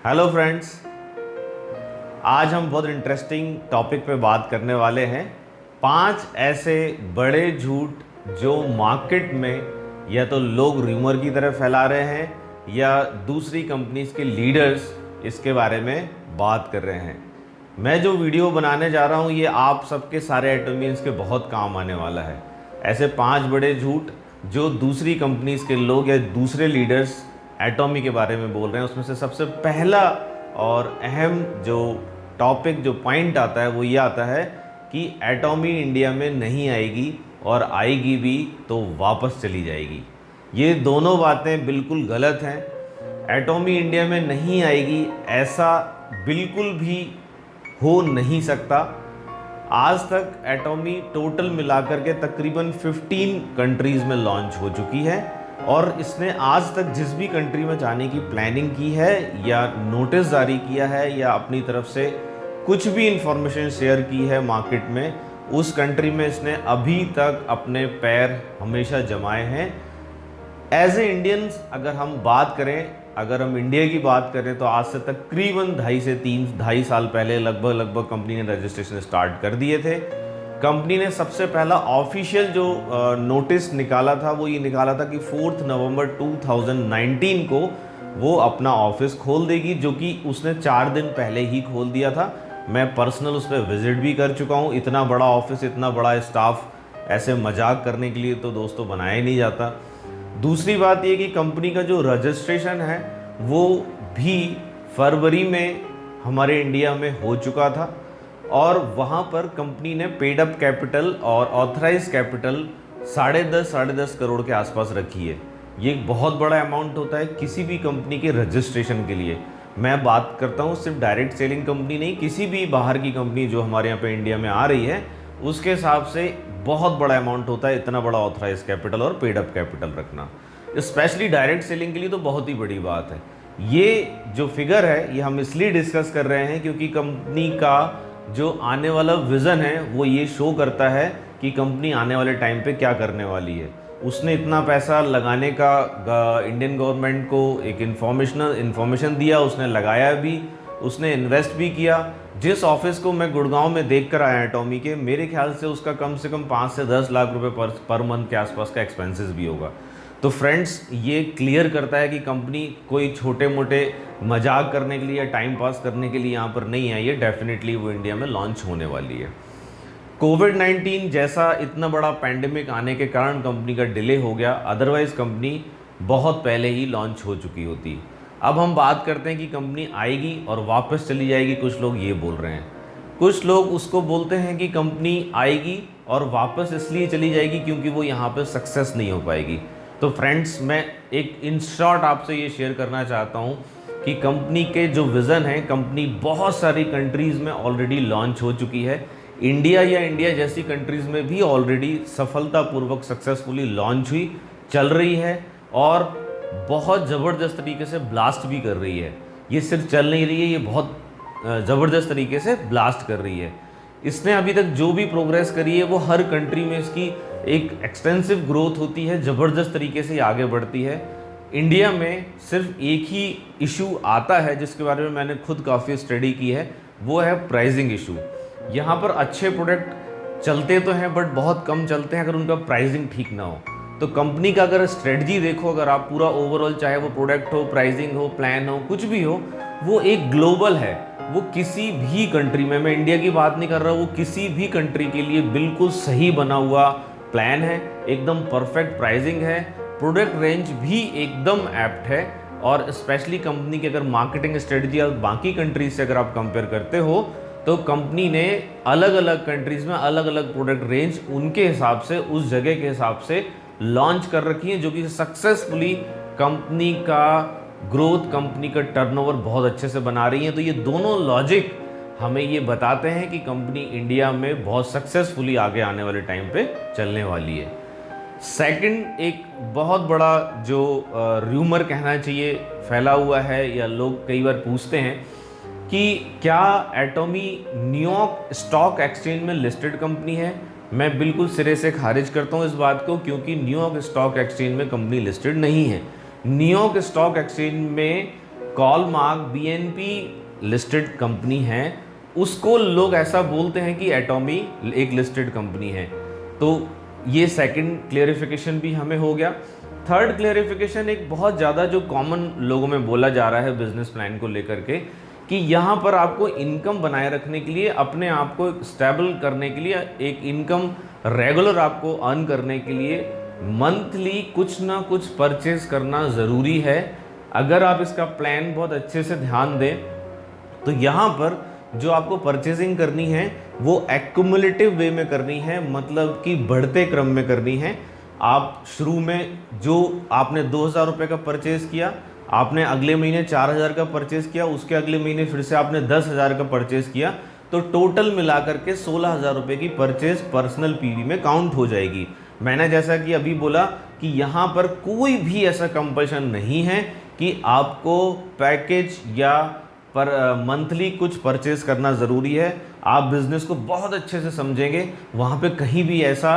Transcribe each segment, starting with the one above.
Hello friends, आज हम बहुत इंटरेस्टिंग टॉपिक पे बात करने वाले हैं। 5 ऐसे बड़े झूठ जो मार्केट में या तो लोग रूमर की तरह फैला रहे हैं या दूसरी कंपनीज के लीडर्स इसके बारे में बात कर रहे हैं। मैं जो वीडियो बनाने जा रहा हूँ ये आप सबके सारे एटॉमियंस के बहुत काम आने वाला है। ऐसे 5 बड़े झूठ जो दूसरी कंपनीज के लोग या दूसरे लीडर्स एटॉमी के बारे में बोल रहे हैं, उसमें से सबसे पहला और अहम जो टॉपिक जो पॉइंट आता है वो ये आता है कि एटॉमी इंडिया में नहीं आएगी और आएगी भी तो वापस चली जाएगी। ये दोनों बातें बिल्कुल गलत हैं। एटॉमी इंडिया में नहीं आएगी ऐसा बिल्कुल भी हो नहीं सकता। आज तक एटॉमी टोटल मिलाकर के तकरीबन 15 कंट्रीज़ में लॉन्च हो चुकी है और इसने आज तक जिस भी कंट्री में जाने की प्लानिंग की है या नोटिस जारी किया है या अपनी तरफ से कुछ भी इंफॉर्मेशन शेयर की है मार्केट में, उस कंट्री में इसने अभी तक अपने पैर हमेशा जमाए हैं। एज ए इंडियंस अगर हम बात करें, अगर हम इंडिया की बात करें तो आज से तकरीबन 2.5 साल पहले लगभग कंपनी ने रजिस्ट्रेशन स्टार्ट कर दिए थे। कंपनी ने सबसे पहला ऑफिशियल जो नोटिस निकाला था वो ये निकाला था कि 4 नवंबर 2019 को वो अपना ऑफिस खोल देगी, जो कि उसने 4 दिन पहले ही खोल दिया था। मैं पर्सनल उस पर विजिट भी कर चुका हूँ। इतना बड़ा ऑफिस, इतना बड़ा स्टाफ ऐसे मजाक करने के लिए तो दोस्तों बनाया ही नहीं जाता। दूसरी बात ये कि कंपनी का जो रजिस्ट्रेशन है वो भी फरवरी में हमारे इंडिया में हो चुका था और वहाँ पर कंपनी ने पेड अप कैपिटल और ऑथराइज कैपिटल 10.5 करोड़ के आसपास रखी है। ये एक बहुत बड़ा अमाउंट होता है किसी भी कंपनी के रजिस्ट्रेशन के लिए। मैं बात करता हूँ सिर्फ डायरेक्ट सेलिंग कंपनी नहीं, किसी भी बाहर की कंपनी जो हमारे यहाँ पे इंडिया में आ रही है उसके हिसाब से बहुत बड़ा अमाउंट होता है इतना बड़ा ऑथराइज कैपिटल और पेड अप कैपिटल रखना। स्पेशली डायरेक्ट सेलिंग के लिए तो बहुत ही बड़ी बात है। ये जो फिगर है ये हम इसलिए डिस्कस कर रहे हैं क्योंकि कंपनी का जो आने वाला विज़न है वो ये शो करता है कि कंपनी आने वाले टाइम पे क्या करने वाली है। उसने इतना पैसा लगाने का इंडियन गवर्नमेंट को एक इन्फॉर्मेशन दिया, उसने लगाया भी, उसने इन्वेस्ट भी किया। जिस ऑफिस को मैं गुड़गांव में देख कर आया एटॉमी के, मेरे ख्याल से उसका कम से कम 5 से 10 लाख रुपए पर मंथ के आसपास का एक्सपेंसेस भी होगा। तो फ्रेंड्स, ये क्लियर करता है कि कंपनी कोई छोटे मोटे मजाक करने के लिए या टाइम पास करने के लिए यहाँ पर नहीं आई है। डेफिनेटली वो इंडिया में लॉन्च होने वाली है। कोविड-19 जैसा इतना बड़ा पैंडेमिक आने के कारण कंपनी का डिले हो गया, अदरवाइज़ कंपनी बहुत पहले ही लॉन्च हो चुकी होती। अब हम बात करते हैं कि कंपनी आएगी और वापस चली जाएगी। कुछ लोग ये बोल रहे हैं, कुछ लोग उसको बोलते हैं कि कंपनी आएगी और वापस इसलिए चली जाएगी क्योंकि वो यहाँ पर सक्सेस नहीं हो पाएगी। तो फ्रेंड्स, मैं एक इन शॉर्ट आपसे ये शेयर करना चाहता हूँ कि कंपनी के जो विज़न है, कंपनी बहुत सारी कंट्रीज़ में ऑलरेडी लॉन्च हो चुकी है। इंडिया या इंडिया जैसी कंट्रीज़ में भी ऑलरेडी सफलतापूर्वक सक्सेसफुली लॉन्च हुई, चल रही है और बहुत ज़बरदस्त तरीके से ब्लास्ट भी कर रही है। ये सिर्फ चल नहीं रही है, ये बहुत ज़बरदस्त तरीके से ब्लास्ट कर रही है। इसने अभी तक जो भी प्रोग्रेस करी है वो हर कंट्री में इसकी एक एक्सटेंसिव ग्रोथ होती है, ज़बरदस्त तरीके से आगे बढ़ती है। इंडिया में सिर्फ एक ही इशू आता है जिसके बारे में मैंने खुद काफ़ी स्टडी की है, वो है प्राइसिंग इशू। यहाँ पर अच्छे प्रोडक्ट चलते तो हैं बट बहुत कम चलते हैं अगर उनका प्राइसिंग ठीक ना हो। तो कंपनी का अगर स्ट्रेटजी देखो, अगर आप पूरा ओवरऑल, चाहे वो प्रोडक्ट हो, प्राइसिंग हो, प्लान हो, कुछ भी हो, वो एक ग्लोबल है। वो किसी भी कंट्री में, मैं इंडिया की बात नहीं कर रहा, वो किसी भी कंट्री के लिए बिल्कुल सही बना हुआ प्लान है, एकदम परफेक्ट प्राइसिंग है, प्रोडक्ट रेंज भी एकदम एप्ट है। और स्पेशली कंपनी की अगर मार्केटिंग स्ट्रेटजी और बाकी कंट्रीज से अगर आप कंपेयर करते हो तो कंपनी ने अलग अलग कंट्रीज़ में अलग अलग प्रोडक्ट रेंज उनके हिसाब से, उस जगह के हिसाब से लॉन्च कर रखी है, जो कि सक्सेसफुली कंपनी का ग्रोथ, कंपनी का टर्नओवर बहुत अच्छे से बना रही है। तो ये दोनों लॉजिक हमें ये बताते हैं कि कंपनी इंडिया में बहुत सक्सेसफुली आगे आने वाले टाइम पे चलने वाली है। सेकंड, एक बहुत बड़ा जो र्यूमर कहना चाहिए फैला हुआ है या लोग कई बार पूछते हैं कि क्या एटॉमी न्यूयॉर्क स्टॉक एक्सचेंज में लिस्टेड कंपनी है। मैं बिल्कुल सिरे से खारिज करता हूँ इस बात को, क्योंकि न्यूयॉर्क स्टॉक एक्सचेंज में कंपनी लिस्टेड नहीं है। न्यूयॉर्क स्टॉक एक्सचेंज में कॉलमार्क बीएनपी लिस्टेड कंपनी है, उसको लोग ऐसा बोलते हैं कि एटॉमी एक लिस्टेड कंपनी है। तो ये सेकंड क्लियरिफिकेशन भी हमें हो गया। थर्ड क्लियरिफिकेशन एक बहुत ज़्यादा जो कॉमन लोगों में बोला जा रहा है बिजनेस प्लान को लेकर के, कि यहाँ पर आपको इनकम बनाए रखने के लिए, अपने आप को स्टेबल करने के लिए, एक इनकम रेगुलर आपको अर्न करने के लिए मंथली कुछ ना कुछ परचेज करना ज़रूरी है। अगर आप इसका प्लान बहुत अच्छे से ध्यान दें तो यहाँ पर जो आपको परचेजिंग करनी है वो एक्युमुलेटिव वे में करनी है, मतलब कि बढ़ते क्रम में करनी है। आप शुरू में जो आपने 2,000 रुपये का परचेज किया, आपने अगले महीने 4,000 का परचेज किया, उसके अगले महीने फिर से आपने 10,000 का परचेज किया, तो टोटल मिलाकर के 16,000 रुपये की परचेज पर्सनल पीवी में काउंट हो जाएगी। मैंने जैसा कि अभी बोला कि यहाँ पर कोई भी ऐसा कंपल्शन नहीं है कि आपको पैकेज या पर मंथली कुछ परचेज करना ज़रूरी है। आप बिज़नेस को बहुत अच्छे से समझेंगे, वहाँ पे कहीं भी ऐसा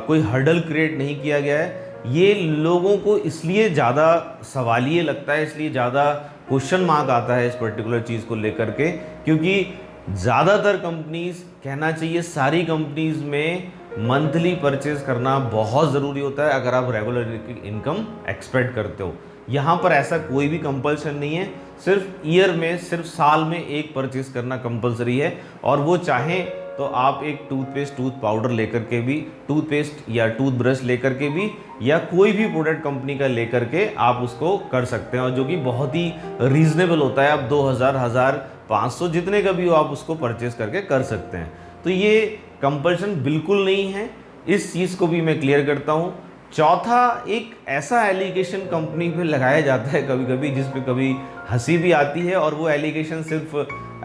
कोई हर्डल क्रिएट नहीं किया गया है। ये लोगों को इसलिए ज़्यादा सवालिए लगता है, इसलिए ज़्यादा क्वेश्चन मार्क आता है इस पर्टिकुलर चीज़ को लेकर के, क्योंकि ज़्यादातर कंपनीज़, कहना चाहिए सारी कंपनीज़ में मंथली परचेज करना बहुत ज़रूरी होता है अगर आप रेगुलर इनकम एक्सपेक्ट करते हो। यहाँ पर ऐसा कोई भी कंपल्सन नहीं है, सिर्फ ईयर में, सिर्फ साल में एक परचेज करना कंपलसरी है, और वो चाहें तो आप एक टूथपेस्ट, टूथ पाउडर लेकर के भी, टूथपेस्ट या टूथब्रश लेकर के भी, या कोई भी प्रोडक्ट कंपनी का लेकर के आप उसको कर सकते हैं, और जो कि बहुत ही रीजनेबल होता है। आप 2,000, 1,500 जितने का भी हो आप उसको परचेज करके कर सकते हैं। तो ये कंपल्शन बिल्कुल नहीं है, इस चीज़ को भी मैं क्लियर करता हूँ। चौथा, एक ऐसा एलिगेशन कंपनी पे लगाया जाता है कभी कभी जिस पे कभी हंसी भी आती है, और वो एलिगेशन सिर्फ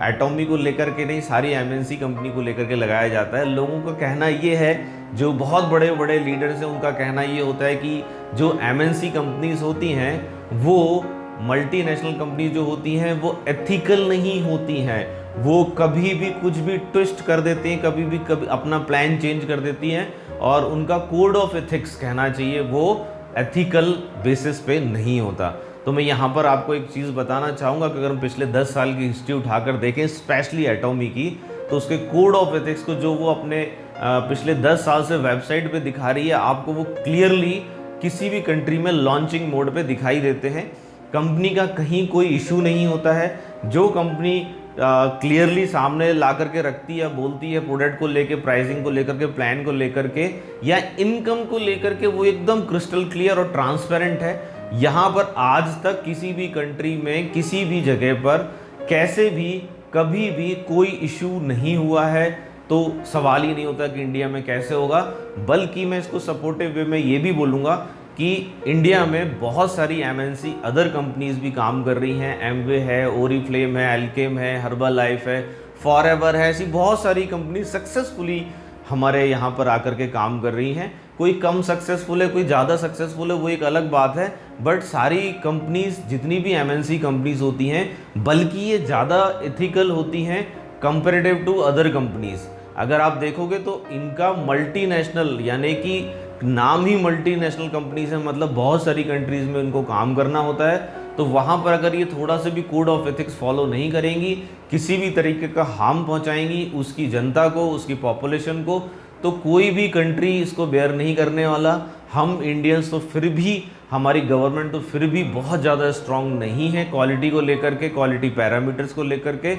एटॉमी को लेकर के नहीं, सारी एमएनसी कंपनी को लेकर के लगाया जाता है। लोगों का कहना ये है, जो बहुत बड़े बड़े लीडर्स हैं उनका कहना ये होता है कि जो एमएनसी कंपनीज होती हैं, वो मल्टीनेशनल कंपनी जो होती हैं वो एथिकल नहीं होती हैं, वो कभी भी कुछ भी ट्विस्ट कर देती हैं, कभी अपना प्लान चेंज कर देती हैं, और उनका कोड ऑफ एथिक्स, कहना चाहिए, वो एथिकल बेसिस पे नहीं होता। तो मैं यहाँ पर आपको एक चीज़ बताना चाहूँगा कि अगर हम पिछले 10 साल की हिस्ट्री उठाकर देखें, स्पेशली एटॉमी की, तो उसके कोड ऑफ एथिक्स को जो वो अपने पिछले 10 साल से वेबसाइट पे दिखा रही है, आपको वो क्लियरली किसी भी कंट्री में लॉन्चिंग मोड पे दिखाई देते हैं। कंपनी का कहीं कोई इशू नहीं होता है। जो कंपनी क्लियरली सामने ला करके रखती है, बोलती है प्रोडक्ट को लेके, प्राइसिंग को लेकर के, प्लान को लेकर के, या इनकम को लेकर के, वो एकदम क्रिस्टल क्लियर और ट्रांसपेरेंट है। यहाँ पर आज तक किसी भी कंट्री में, किसी भी जगह पर, कैसे भी, कभी भी कोई इशू नहीं हुआ है। तो सवाल ही नहीं होता कि इंडिया में कैसे होगा, बल्कि मैं इसको सपोर्टिव वे में ये भी बोलूँगा कि इंडिया में बहुत सारी एमएनसी अदर कंपनीज भी काम कर रही हैं। एमवे है, ओरिफ्लेम है, एल्केम है, हर्बल लाइफ है, फॉरएवर है, ऐसी बहुत सारी कंपनी सक्सेसफुली हमारे यहाँ पर आकर के काम कर रही हैं। कोई कम सक्सेसफुल है, कोई ज़्यादा सक्सेसफुल है, वो एक अलग बात है, बट सारी कंपनीज, जितनी भी एमएनसी कंपनीज होती हैं, बल्कि ये ज़्यादा एथिकल होती हैं कंपेरेटिव टू अदर कंपनीज। अगर आप देखोगे तो इनका मल्टीनेशनल, यानी कि नाम ही मल्टीनेशनल कंपनीज है, मतलब बहुत सारी कंट्रीज़ में इनको काम करना होता है। तो वहाँ पर अगर ये थोड़ा सा भी कोड ऑफ एथिक्स फॉलो नहीं करेंगी, किसी भी तरीके का हार्म पहुँचाएंगी उसकी जनता को, उसकी पॉपुलेशन को, तो कोई भी कंट्री इसको बेयर नहीं करने वाला। हम इंडियंस तो फिर भी, हमारी गवर्नमेंट तो फिर भी बहुत ज़्यादा स्ट्रांग नहीं है क्वालिटी को लेकर के, क्वालिटी पैरामीटर्स को लेकर के।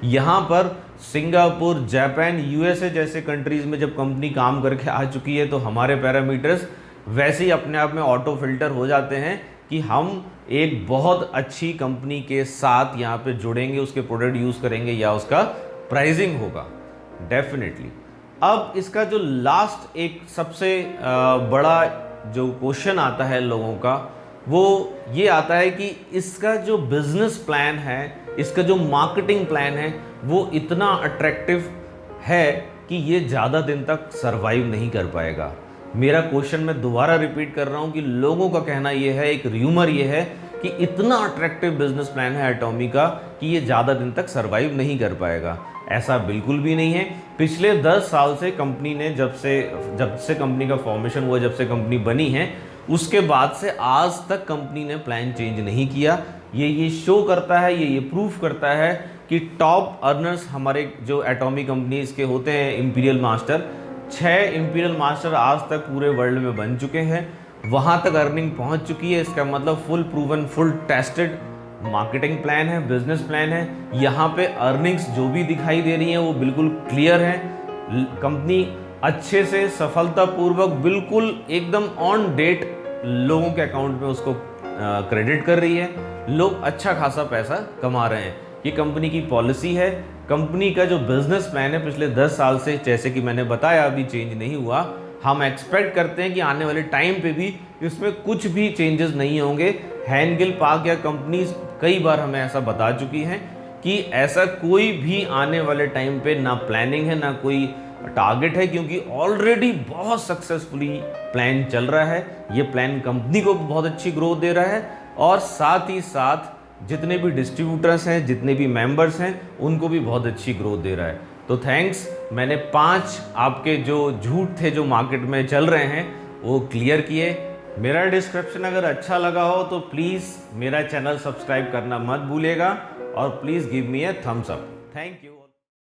यहाँ पर सिंगापुर, जापान, यूएसए जैसे कंट्रीज़ में जब कंपनी काम करके आ चुकी है, तो हमारे पैरामीटर्स वैसे ही अपने आप में ऑटो फिल्टर हो जाते हैं कि हम एक बहुत अच्छी कंपनी के साथ यहाँ पे जुड़ेंगे, उसके प्रोडक्ट यूज़ करेंगे, या उसका प्राइसिंग होगा डेफिनेटली। अब इसका जो लास्ट एक सबसे बड़ा जो क्वेश्चन आता है लोगों का, वो ये आता है कि इसका जो बिजनेस प्लान है, इसका जो मार्केटिंग प्लान है, वो इतना अट्रैक्टिव है कि ये ज़्यादा दिन तक सरवाइव नहीं कर पाएगा। मेरा क्वेश्चन मैं दोबारा रिपीट कर रहा हूँ कि लोगों का कहना ये है, एक र्यूमर ये है कि इतना अट्रैक्टिव बिजनेस प्लान है एटॉमी का कि ये ज़्यादा दिन तक सरवाइव नहीं कर पाएगा। ऐसा बिल्कुल भी नहीं है। पिछले 10 साल से कंपनी ने, जब से कंपनी का फॉर्मेशन हुआ, जब से कंपनी बनी है, उसके बाद से आज तक कंपनी ने प्लान चेंज नहीं किया। ये शो करता है, ये प्रूफ करता है कि टॉप अर्नर्स हमारे जो एटॉमिक कंपनीज के होते हैं इंपीरियल मास्टर, 6 इंपीरियल मास्टर आज तक पूरे वर्ल्ड में बन चुके हैं, वहाँ तक अर्निंग पहुँच चुकी है। इसका मतलब full proven, full tested marketing plan है, बिजनेस प्लान है। यहाँ पे अर्निंग्स जो भी दिखाई दे रही हैं वो बिल्कुल क्लियर है। कंपनी अच्छे से सफलतापूर्वक बिल्कुल एकदम ऑन डेट लोगों के अकाउंट में उसको क्रेडिट कर रही है। लोग अच्छा खासा पैसा कमा रहे हैं। ये कंपनी की पॉलिसी है। कंपनी का जो बिजनेस प्लान है पिछले 10 साल से, जैसे कि मैंने बताया, अभी चेंज नहीं हुआ। हम एक्सपेक्ट करते हैं कि आने वाले टाइम पे भी इसमें कुछ भी चेंजेस नहीं होंगे। हैंगेल पार्क या कंपनीज कई बार हमें ऐसा बता चुकी हैं कि ऐसा कोई भी आने वाले टाइम पे ना प्लानिंग है, ना कोई टारगेट है, क्योंकि ऑलरेडी बहुत सक्सेसफुली प्लान चल रहा है। ये प्लान कंपनी को बहुत अच्छी ग्रोथ दे रहा है और साथ ही साथ जितने भी डिस्ट्रीब्यूटर्स हैं, जितने भी मेंबर्स हैं, उनको भी बहुत अच्छी ग्रोथ दे रहा है। तो थैंक्स, मैंने 5 आपके जो झूठ थे जो मार्केट में चल रहे हैं वो क्लियर किए। मेरा डिस्क्रिप्शन अगर अच्छा लगा हो तो प्लीज़ मेरा चैनल सब्सक्राइब करना मत भूलिएगा और please give me a thumbs up. Thank you.